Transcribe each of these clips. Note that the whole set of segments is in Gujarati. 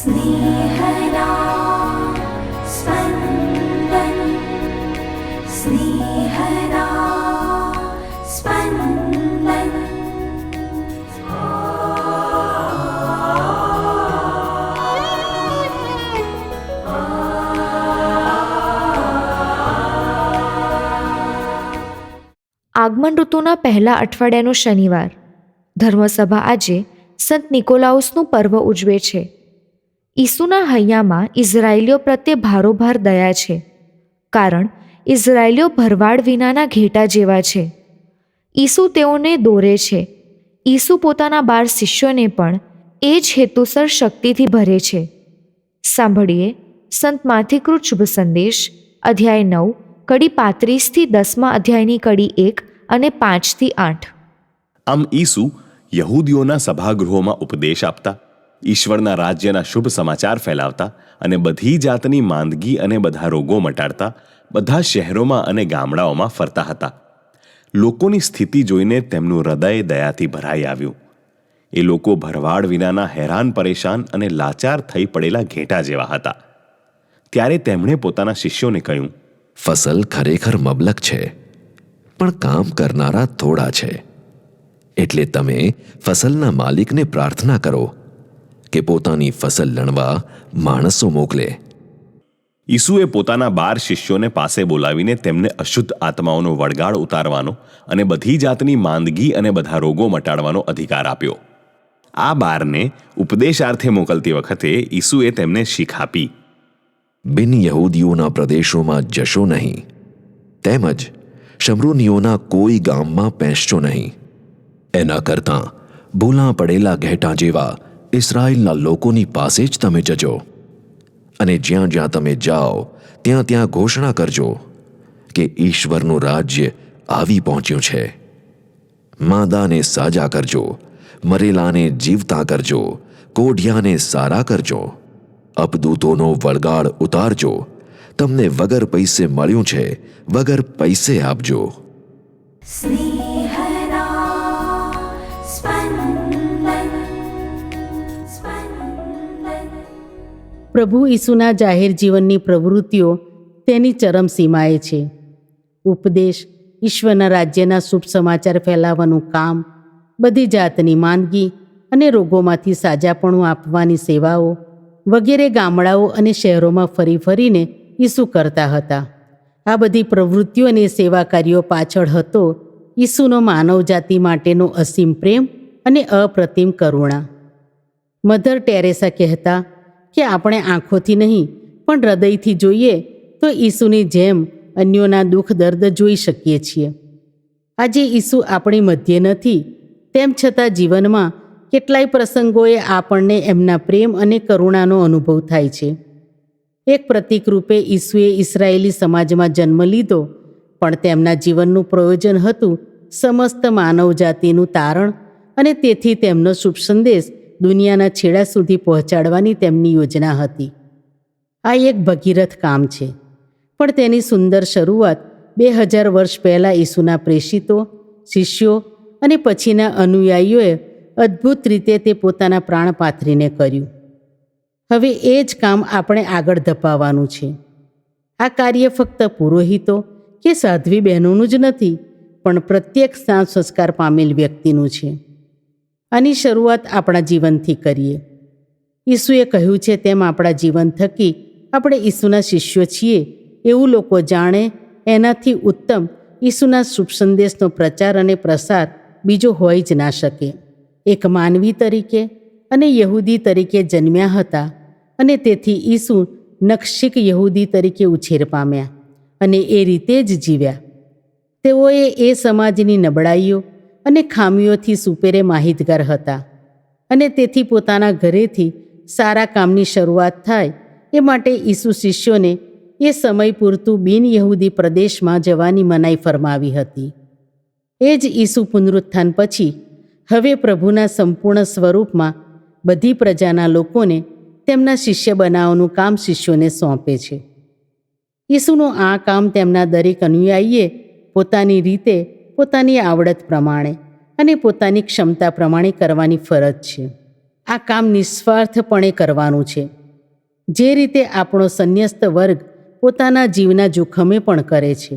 स्नेहदा स्पन्दन स्नेहदा स्पन्दन। આગમન ઋતુના પહેલા અઠવાડિયાનો શનિવાર. ધર્મસભા આજે સંત નિકોલાઉસનું પર્વ ઉજવે છે. ઈસુના હૈયામાં ઇઝરાયેલીઓ પ્રત્યે ભારોભાર દયા છે, કારણ ઇઝરાયેલીઓ ભરવાડ વિનાના ઘેટા જેવા છે. ઈસુ તેઓને દોરે છે. ઈસુ પોતાના 12 શિષ્યોને પણ એ જ હેતુસર શક્તિથી ભરે છે. સાંભળીએ સંત માથેકૃત શુભ સંદેશ, અધ્યાય 9, કડી 35 થી 10મા અધ્યાયની કડી 1 અને 5 થી 8. આમ ઈસુ યહૂદીઓના સભાગૃહોમાં ઉપદેશ આપતા, ઈશ્વરના રાજ્યના શુભ સમાચાર ફેલાવતા અને બધી જાતની માંદગી અને બધા રોગો મટાડતા બધા શહેરોમાં અને ગામડાઓમાં ફરતા હતા. લોકોની સ્થિતિ જોઈને તેમનું હૃદય દયાથી ભરાઈ આવ્યું. એ લોકો ભરવાડ વિનાના હેરાન પરેશાન અને લાચાર થઈ પડેલા ઘેટા જેવા હતા. ત્યારે તેમણે પોતાના શિષ્યોને કહ્યું, ફસલ ખરેખર મબલક છે, પણ કામ કરનારા થોડા છે. એટલે તમે ફસલના માલિકને પ્રાર્થના કરો કે પોતાની ફસલ લણવા માણસો મોકલે. ઈસુએ પોતાના 12 શિષ્યોને પાસે બોલાવીને તેમને અશુદ્ધ આત્માઓનો વળગાડ ઉતારવાનો અને બધી જાતની માંદગી અને બધા રોગો મટાડવાનો અધિકાર આપ્યો. આ 12ને ઉપદેશાર્થે મોકલતી વખતે ઈસુએ તેમને શીખ આપી. બિન યહૂદીઓના પ્રદેશોમાં જશો નહીં, તેમજ શમરૂનીઓના કોઈ ગામમાં પેંસશો નહીં. એના કરતાં ભૂલા પડેલા ઘેટાં જેવા ઇસરાયેલના લોકોની પાસે જ તમે જજો, અને જ્યાં જ્યાં તમે જાઓ ત્યાં ત્યાં ઘોષણા કરજો કે ઈશ્વરનું રાજ્ય આવી પહોંચ્યું છે. માંદાને સાજા કરજો, મરેલાને જીવતા કરજો, કોઢિયાને સારા કરજો, અપદૂતોનો વળગાડ ઉતારજો, તમને વગર પૈસે મળ્યું છે વગર પૈસે આપજો. स्नेहदा स्पन्दन स्पन्दन। પ્રભુ ઈસુના જાહેર જીવનની પ્રવૃત્તિઓ તેની ચરમસીમાએ છે. ઉપદેશ, ઈશ્વરના રાજ્યના શુભ સમાચાર ફેલાવવાનું કામ, બધી જાતની માંદગી અને રોગોમાંથી સાજાપણું આપવાની સેવાઓ વગેરે ગામડાઓ અને શહેરોમાં ફરી ફરીને ઈસુ કરતા હતા. આ બધી પ્રવૃત્તિઓ અને સેવા કાર્યો પાછળ હતો ઈસુનો માનવજાતિ માટેનો અસીમ પ્રેમ અને અપ્રતિમ કરુણા. મધર ટેરેસા કહેતા કે આપણે આંખોથી નહીં પણ હૃદયથી જોઈએ તો ઈસુની જેમ અન્યોના દુઃખ દર્દ જોઈ શકીએ છીએ. આજે ઈસુ આપણી મધ્યે નથી, તેમ છતાં જીવનમાં કેટલાય પ્રસંગોએ આપણને એમના પ્રેમ અને કરુણાનો અનુભવ થાય છે. એક પ્રતીક રૂપે ઈસુએ ઇસરાયેલી સમાજમાં જન્મ લીધો, પણ તેમના જીવનનું પ્રયોજન હતું સમસ્ત માનવજાતિનું તારણ, અને તેથી તેમનો શુભ સંદેશ દુનિયાના છેડા સુધી પહોંચાડવાની તેમની યોજના હતી. આ એક ભગીરથ કામ છે, પણ તેની સુંદર શરૂઆત 2000 વર્ષ પહેલાં ઈસુના પ્રેષિતો, શિષ્યો અને પછીના અનુયાયીઓએ અદ્ભુત રીતે તે પોતાના પ્રાણ પાથરીને કર્યું. હવે એ જ કામ આપણે આગળ ધપાવવાનું છે. આ કાર્ય ફક્ત પુરોહિતો કે સાધ્વી બહેનોનું જ નથી, પણ પ્રત્યેક સ્નાન સંસ્કાર પામેલ વ્યક્તિનું છે. આની શરૂઆત આપણા જીવનથી કરીએ. ઈસુએ કહ્યું છે તેમ આપણા જીવન થકી આપણે ઈસુના શિષ્યો છીએ એવું લોકો જાણે, એનાથી ઉત્તમ ઈસુના શુભ સંદેશનો પ્રચાર અને પ્રસાર બીજો હોઈ જ ના શકે. એક માનવી તરીકે અને યહૂદી તરીકે જન્મ્યા હતા, અને તેથી ઈસુ નખશિક યહૂદી તરીકે ઉછેર પામ્યા અને એ રીતે જ જીવ્યા. તેઓએ એ સમાજની નબળાઈઓ અને ખામીઓથી સુપેરે માહિતગાર હતા, અને તેથી પોતાના ઘરેથી સારા કામની શરૂઆત થાય એ માટે ઈસુ શિષ્યોને એ સમય પૂરતું બિન યહૂદી પ્રદેશમાં જવાની મનાઈ ફરમાવી હતી. એ જ ઈસુ પુનરુત્થાન પછી હવે પ્રભુના સંપૂર્ણ સ્વરૂપમાં બધી પ્રજાના લોકોને તેમના શિષ્ય બનાવવાનું કામ શિષ્યોને સોંપે છે. ઈસુનું આ કામ તેમના દરેક અનુયાયીએ પોતાની રીતે, પોતાની આવડત પ્રમાણે અને પોતાની ક્ષમતા પ્રમાણે કરવાની ફરજ છે. આ કામ નિસ્વાર્થપણે કરવાનું છે, જે રીતે આપણો સંન્યસ્ત વર્ગ પોતાના જીવના જોખમે પણ કરે છે.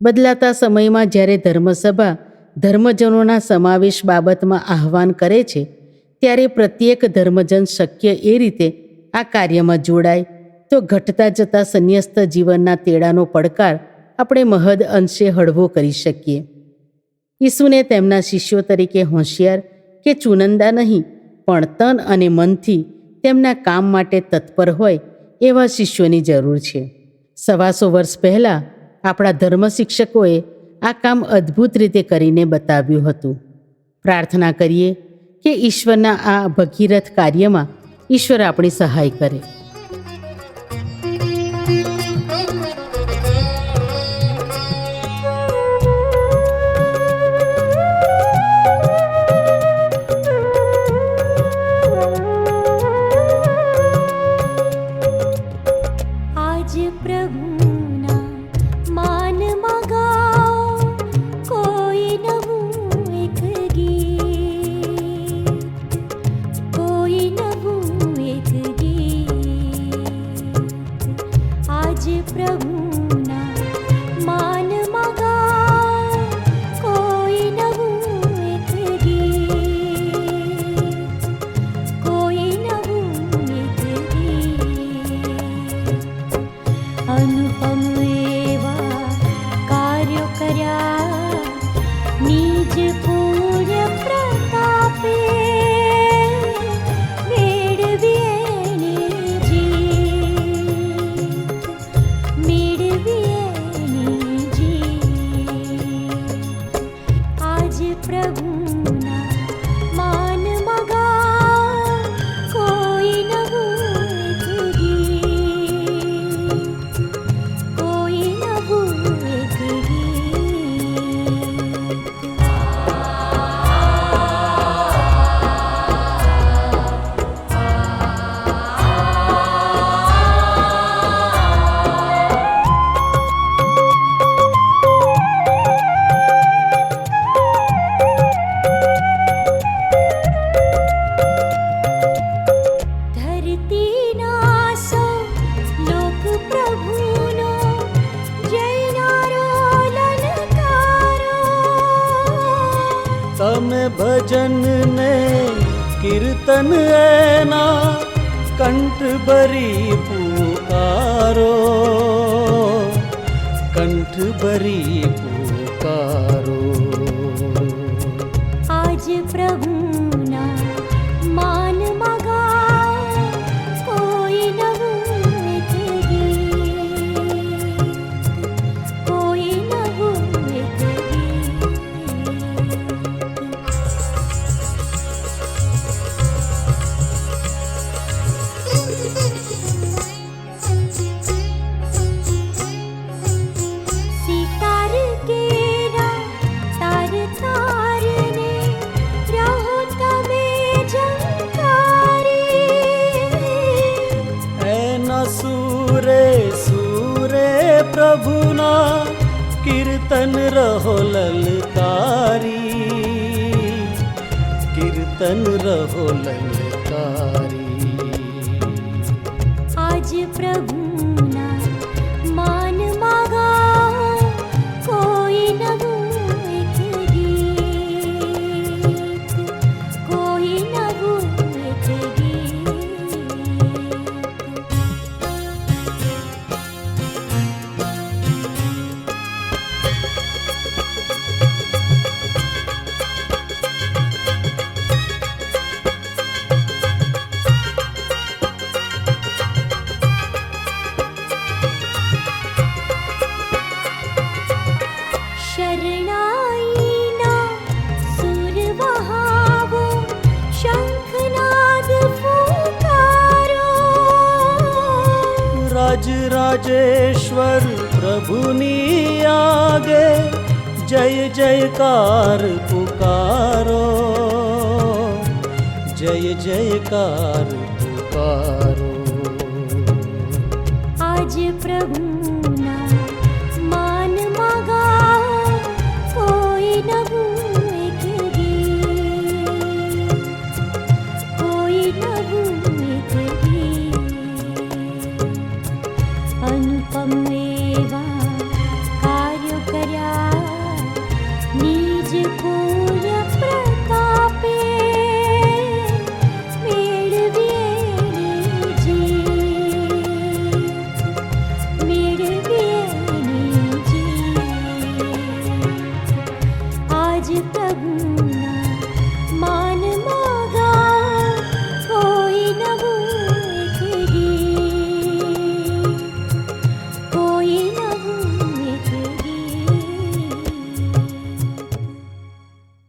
બદલાતા સમયમાં જ્યારે ધર્મસભા ધર્મજનોના સમાવેશ બાબતમાં આહ્વાન કરે છે, ત્યારે પ્રત્યેક ધર્મજન શક્ય એ રીતે આ કાર્યમાં જોડાય તો ઘટતા જતા સંન્યસ્ત જીવનના તેડાનો પડકાર આપણે મહદ અંશે હળવો કરી શકીએ. ઈસુને તેમના શિષ્યો તરીકે હોશિયાર કે ચુનંદા નહીં, પણ તન અને મનથી તેમના કામ માટે તત્પર હોય એવા શિષ્યોની જરૂર છે. 125 વર્ષ પહેલાં આપણા ધર્મ શિક્ષકોએ આ કામ અદ્ભુત રીતે કરીને બતાવ્યું હતું. પ્રાર્થના કરીએ કે ઈશ્વરના આ ભગીરથ કાર્યમાં ઈશ્વર આપણી સહાય કરે. आज प्रभुना मान मगाओ कोई नवुं एक गीत, कोई नवुं एक गीत. आज प्रभुना मान मगाओ कोई नवुं एक गीत, कोई नवुं एक गीत. अनुपम एवा कार्यो કર્યા નિજ પુણ્ય પ્રતાપે, મેળવીએ ની જીત, મેળવીએ ની જીત. આજ પ્રભુના માન મગાઓ કોઈ નવું એક ગીત, કોઈ નવું એક ગીત. ધરતીના સૌ લોક પ્રભુનો જયનારો લલકારો. તમે ભજનને કીર્તન એના કંઠ ભરી પુકારો, કંઠ ભરી પુકારો. આજ પ્રભુના માન મગાઓ કોઈ નવું એક ગીત, કોઈ નવું એક ગીત. सितार केरा तार तारने रहो तमे झंकारे. એના સૂરે સૂરે પ્રભુના કીર્તન રહો લલકારી, કીર્તન રહો લલકારી. आज प्रभुना मान मगाओ कोई नવું એક ગીત, કોઈ નવું એક ગીત. શરણાઈના સુર વહાવો, શંખનાદ ફૂંકારો. રાજ રાજેશ્વર પ્રભુની આગે જય જયકાર પુકારો, જય જયકાર પુકારો. आज प्रभु